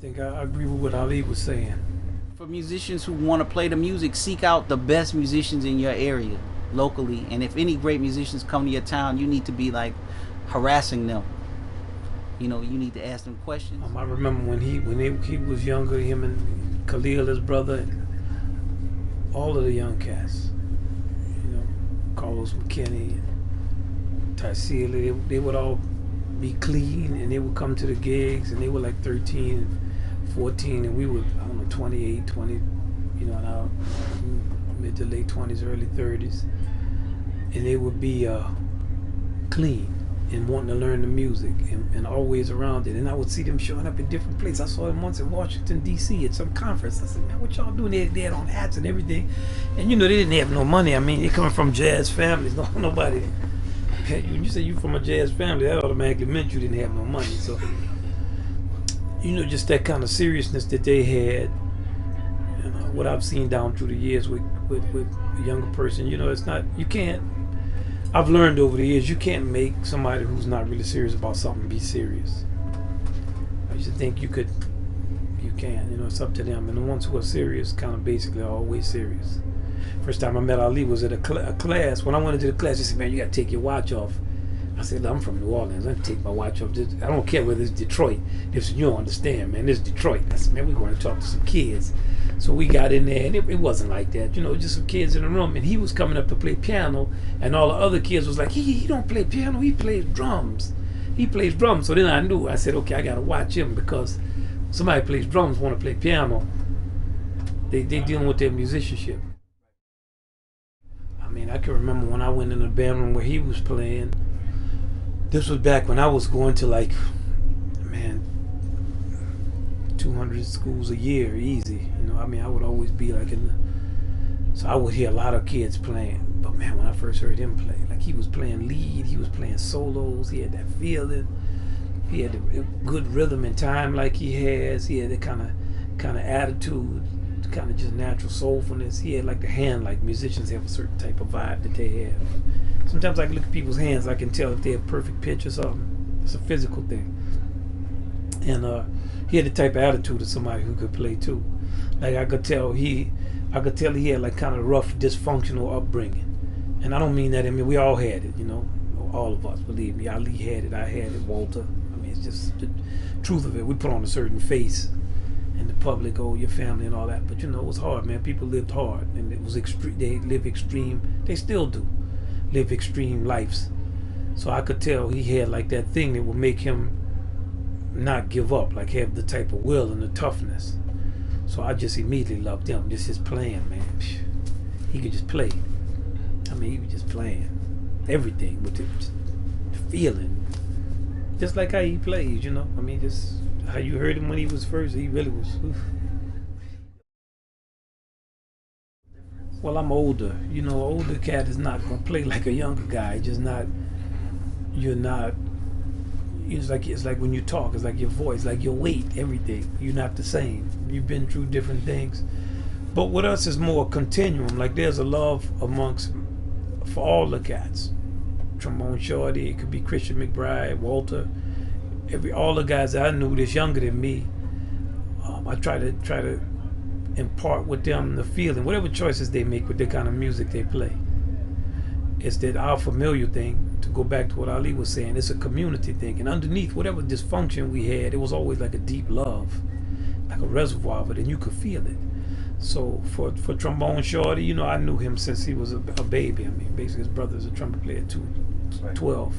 think I agree with what Ali was saying. For musicians who want to play the music, seek out the best musicians in your area locally, and if any great musicians come to your town, you need to be like harassing them. You know, you need to ask them questions. I remember when he was younger, him and Khalil, his brother, and all of the young cats, you know, Carlos McKinney, Tarsila, they would all be clean, and they would come to the gigs, and they were like 13, 14, and we were, I don't know, 28, 20, you know, in our mid to late 20s, early 30s, and they would be clean and wanting to learn the music and always around it. And I would see them showing up in different places. I saw them once in Washington, D.C. at some conference. I said, man, what y'all doing? They had on hats and everything. And, you know, they didn't have no money. I mean, they coming from jazz families. Nobody. When you say you from a jazz family, that automatically meant you didn't have no money. So, you know, just that kind of seriousness that they had, you know, what I've seen down through the years with a younger person, you know, it's not, you can't, I've learned over the years, you can't make somebody who's not really serious about something be serious. I used to think you can, you know, it's up to them. And the ones who are serious kind of basically are always serious. First time I met Ali was at a class. When I went into the class, he said, man, you got to take your watch off. I said, I'm from New Orleans. I take my watch off. I don't care whether it's Detroit. They said, you don't understand, man. It's Detroit. I said, man, we're going to talk to some kids. So we got in there, and it wasn't like that. You know, just some kids in the room. And he was coming up to play piano, and all the other kids was like, he don't play piano. He plays drums. He plays drums. So then I knew. I said, okay, I got to watch him, because somebody plays drums, want to play piano. They dealing with their musicianship. I mean, I can remember when I went in the band room where he was playing. This was back when I was going to, like, man, 200 schools a year, easy. You know, I mean, I would always be like so I would hear a lot of kids playing. But man, when I first heard him play, like, he was playing lead, he was playing solos, he had that feeling, he had the good rhythm and time like he has, he had that kind of attitude, kind of just natural soulfulness. He had like the hand, like musicians have a certain type of vibe that they have. Sometimes I can look at people's hands, I can tell if they have perfect pitch or something. It's a physical thing. And he had the type of attitude of somebody who could play too. Like I could tell he had like kind of rough, dysfunctional upbringing. And I don't mean that, I mean, we all had it, you know, all of us, believe me. Ali had it, I had it, Walter. I mean, it's just the truth of it. We put on a certain face in the public, oh, your family and all that. But you know, it was hard, man. People lived hard, and it was extreme. They live extreme. They still do live extreme lives. So I could tell he had like that thing that would make him not give up, like have the type of will and the toughness. So I just immediately loved him. Just his playing, man. He could just play. I mean, he was just playing everything with the feeling, just like how he plays. You know, I mean, just how you heard him when he was first. He really was. Oof. Well, I'm older. You know, older cat is not gonna play like a younger guy. Just not. You're not. It's like when you talk. It's like your voice, like your weight, everything. You're not the same. You've been through different things. But with us, it's more a continuum. Like there's a love amongst for all the cats. Trombone Shorty. It could be Christian McBride, Walter. All the guys that I knew that's younger than me. I try to impart with them the feeling, whatever choices they make with the kind of music they play. It's that our familiar thing, to go back to what Ali was saying, it's a community thing. And underneath whatever dysfunction we had, it was always like a deep love, like a reservoir of it, and you could feel it. So for Trombone Shorty, you know, I knew him since he was a baby. I mean, basically his brother's a trumpet player too, 12.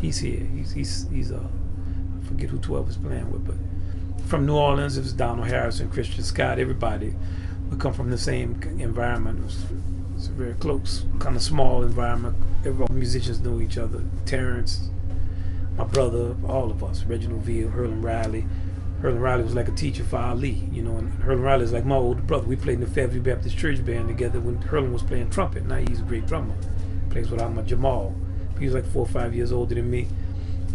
He's here. He's I forget who 12 is playing with, but from New Orleans, it was Donald Harrison, Christian Scott, everybody. We come from the same environment. It's a very close, kind of small environment. All musicians knew each other. Terrence, my brother, all of us. Reginald Veal, Herlin Riley. Herlin Riley was like a teacher for Ali, you know, and Herlin Riley is like my older brother. We played in the Fairview Baptist Church band together when Herlin was playing trumpet. Now he's a great drummer. Plays with Ahmad Jamal. He was like 4 or 5 years older than me.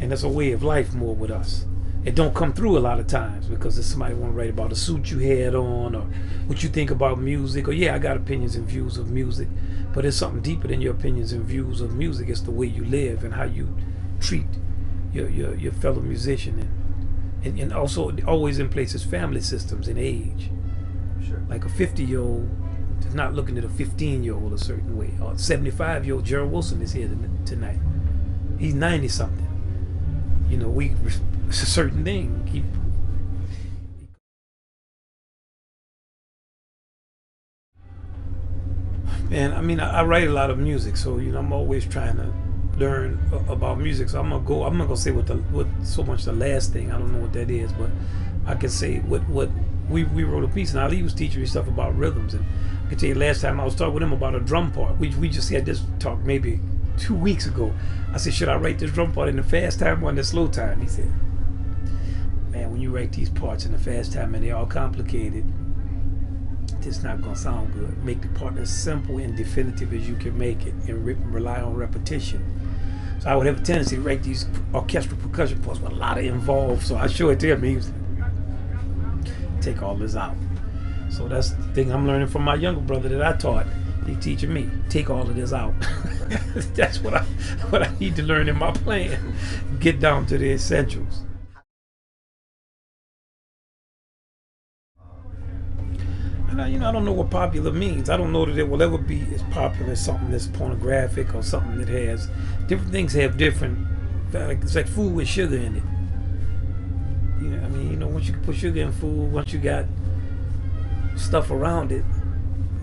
And that's a way of life more with us. It don't come through a lot of times because if somebody want to write about a suit you had on or what you think about music, or yeah, I got opinions and views of music, but it's something deeper than your opinions and views of music. It's the way you live and how you treat your fellow musician and also always in places family systems and age. Sure. Like a 50-year-old is not looking at a 15-year-old a certain way. Or a 75-year-old Gerald Wilson is here tonight. He's 90 something. You know, it's a certain thing. Man, I mean, I write a lot of music, so you know, I'm always trying to learn about music. So I'm not gonna say what so much the last thing. I don't know what that is, but I can say what we wrote a piece, and Ali was teaching me stuff about rhythms, and I can tell you last time I was talking with him about a drum part. We just had this talk maybe 2 weeks ago. I said, should I write this drum part in the fast time or in the slow time? He said, man, when you write these parts in the fast time and they're all complicated, it's not gonna sound good. Make the part as simple and definitive as you can make it, and rely on repetition. So I would have a tendency to write these orchestral percussion parts with a lot of involved. So I show it to him. He was like, take all this out. So that's the thing I'm learning from my younger brother that I taught. He teaching me, take all of this out. That's what I need to learn in my playing. Get down to the essentials. And you know, I don't know what popular means. I don't know that it will ever be as popular as something that's pornographic or something that has different things have different. It's like food with sugar in it. You know, I mean, you know, once you put sugar in food, once you got stuff around it,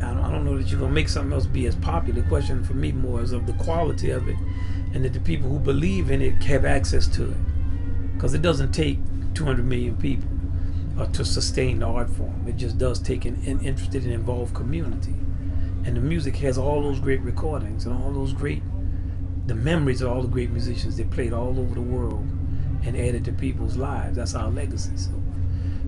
I don't know that you're gonna make something else be as popular. The question for me more is of the quality of it, and that the people who believe in it have access to it. Because it doesn't take 200 million people to sustain the art form. It just does take an interested and involved community. And the music has all those great recordings and all those the memories of all the great musicians that played all over the world and added to people's lives. That's our legacy. So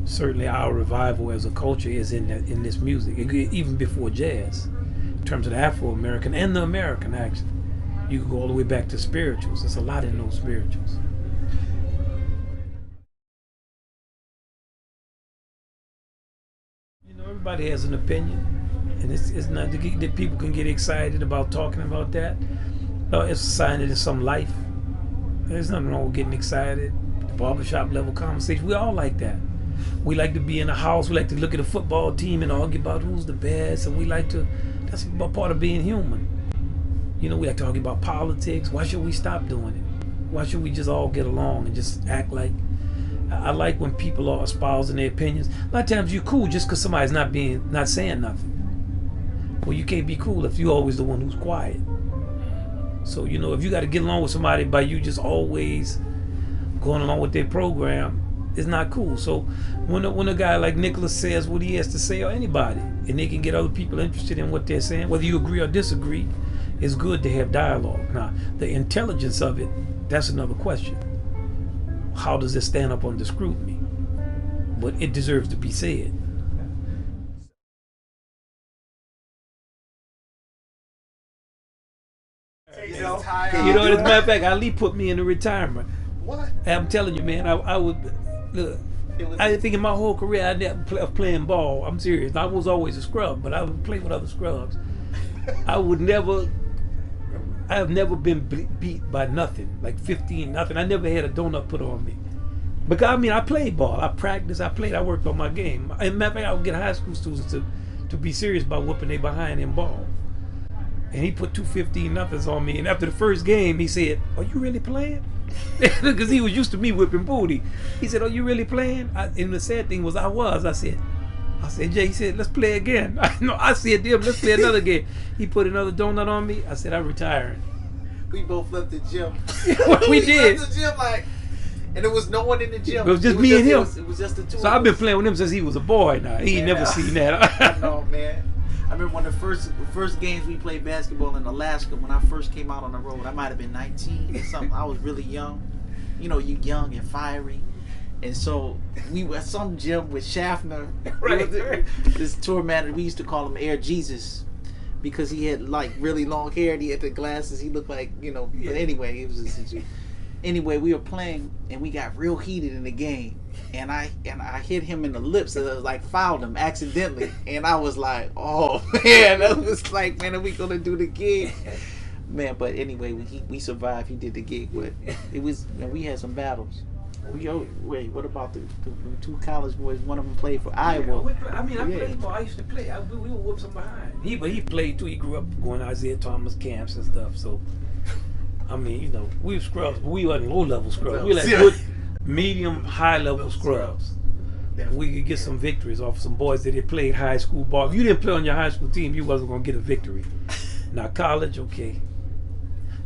certainly our revival as a culture is in this music, even before jazz, in terms of the Afro-American and the American, actually. You can go all the way back to spirituals. There's a lot in those spirituals. You know, everybody has an opinion, and it's not that people can get excited about talking about that. It's a sign that there's some life. There's nothing wrong with getting excited. The barbershop level conversation, we all like that. We like to be in a house, we like to look at a football team and argue about who's the best, and that's part of being human. You know, we like to argue about politics. Why should we stop doing it? Why should we just all get along and just act like, I like when people are espousing their opinions. A lot of times you're cool just because somebody's not saying nothing. Well, you can't be cool if you're always the one who's quiet. So, you know, if you got to get along with somebody by you just always going along with their program, it's not cool. So when a guy like Nicholas says what he has to say, or anybody, and they can get other people interested in what they're saying, whether you agree or disagree, it's good to have dialogue. Now, the intelligence of it, that's another question. How does it stand up under scrutiny? But it deserves to be said. You know, as a matter of fact, Ali put me into retirement. What? I'm telling you, man, I would look. I didn't think in my whole career I'd never playing ball. I'm serious. I was always a scrub, but I would play with other scrubs. I have never been beat by nothing, like 15-0. I never had a donut put on me. Because I mean, I played ball. I practiced. I played. I worked on my game. As a matter of fact, I would get high school students to be serious about whooping their behind in ball. And he put 2 15-0s on me. And after the first game, he said, "Are you really playing?" Because he was used to me whipping booty. He said, "Are you really playing?" And the sad thing was, I said, Jay, he said, "Let's play again." I said to him, "Let's play another game." He put another donut on me. I said, "I'm retiring." We both left the gym. we did. Left the gym and there was no one in the gym. It was just me and him. It was just the two. So I've been playing with him since he was a boy. Now he ain't never seen that. I know, man. I remember one of the first games we played basketball in Alaska when I first came out on the road. I might have been 19 or something. I was really young. You know, you young and fiery. And so we were at some gym with Schaffner. Right. This tour manager, we used to call him Air Jesus because he had like really long hair and he had the glasses. He looked like, you know, but anyway, it was just, anyway, we were playing and we got real heated in the game. And I hit him in the lips and I was like fouled him accidentally. And I was like, oh man, I was like, man, are we gonna do the gig? Man, but anyway, we survived. He did the gig, but it was, we had some battles. Wait, what about the two college boys? One of them played for Iowa. I played ball. I used to play. We would whoop some behind. But he played too. He grew up going to Isaiah Thomas camps and stuff. So, I mean, you know, we were scrubs, but we wasn't low-level scrubs. We were like good, medium, high-level scrubs. We could get some victories off some boys that had played high school ball. If you didn't play on your high school team, you wasn't going to get a victory. Now, college, okay.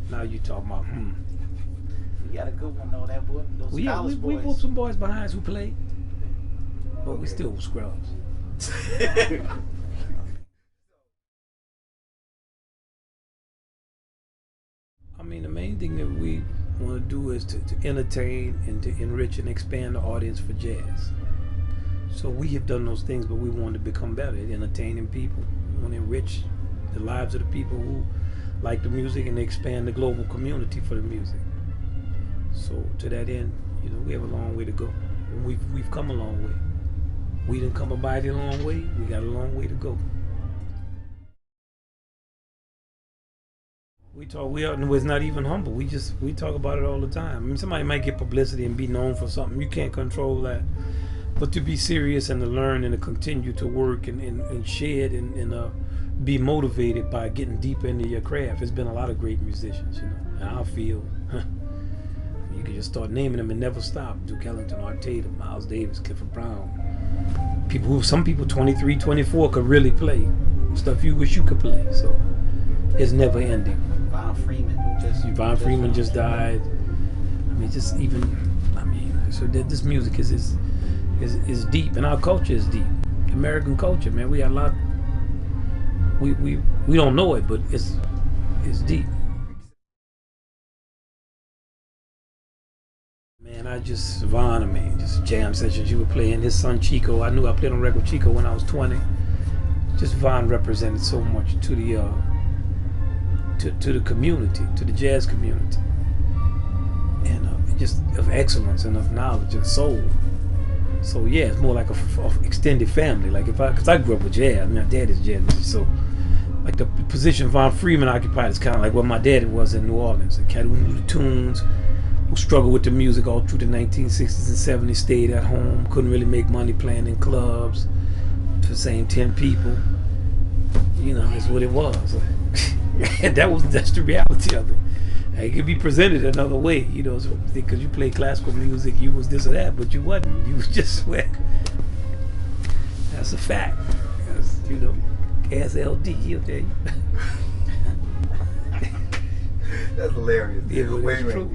Now you talking about, You got a good one, though, that boy. Those college boys. We whooped some boys behind us who played, but we still were scrubs. I mean, the main thing that we want to do is to entertain and to enrich and expand the audience for jazz. So we have done those things, but we want to become better at entertaining people. We want to enrich the lives of the people who like the music and expand the global community for the music. So to that end, you know, we have a long way to go. We've come a long way. We didn't come a mighty long way. We got a long way to go. It's not even humble. We talk about it all the time. I mean, somebody might get publicity and be known for something. You can't control that. But to be serious and to learn and to continue to work and shed and be motivated by getting deeper into your craft. There's been a lot of great musicians, you know. And I feel you can just start naming them and never stop. Duke Ellington, Art Tatum, Miles Davis, Clifford Brown. Some people 23, 24 could really play stuff you wish you could play. So it's never ending. Yvonne Freeman just died. I mean, so this music is deep, and our culture is deep. American culture, man, we got a lot. We don't know it, but it's deep. Man, just jam sessions. You were playing his son Chico. I knew I played on record with Chico when I was 20. Just Vaughn represented so much to the community, to the jazz community, and just of excellence and of knowledge and soul. So yeah, it's more like a extended family. Like because I grew up with jazz. I mean, my dad is jazz, so like the position Von Freeman occupied is kind of like what my daddy was in New Orleans. A cat who knew the tunes, who struggled with the music all through the 1960s and 70s, stayed at home, couldn't really make money playing in clubs for the same 10 people. You know, that's what it was. That's the reality of it. It could be presented another way, you know, because you play classical music, you was this or that, but you wasn't. You was just sweat. That's a fact. That's, you know, ask LD, he'll tell you. That's hilarious. Yeah, but wait. True.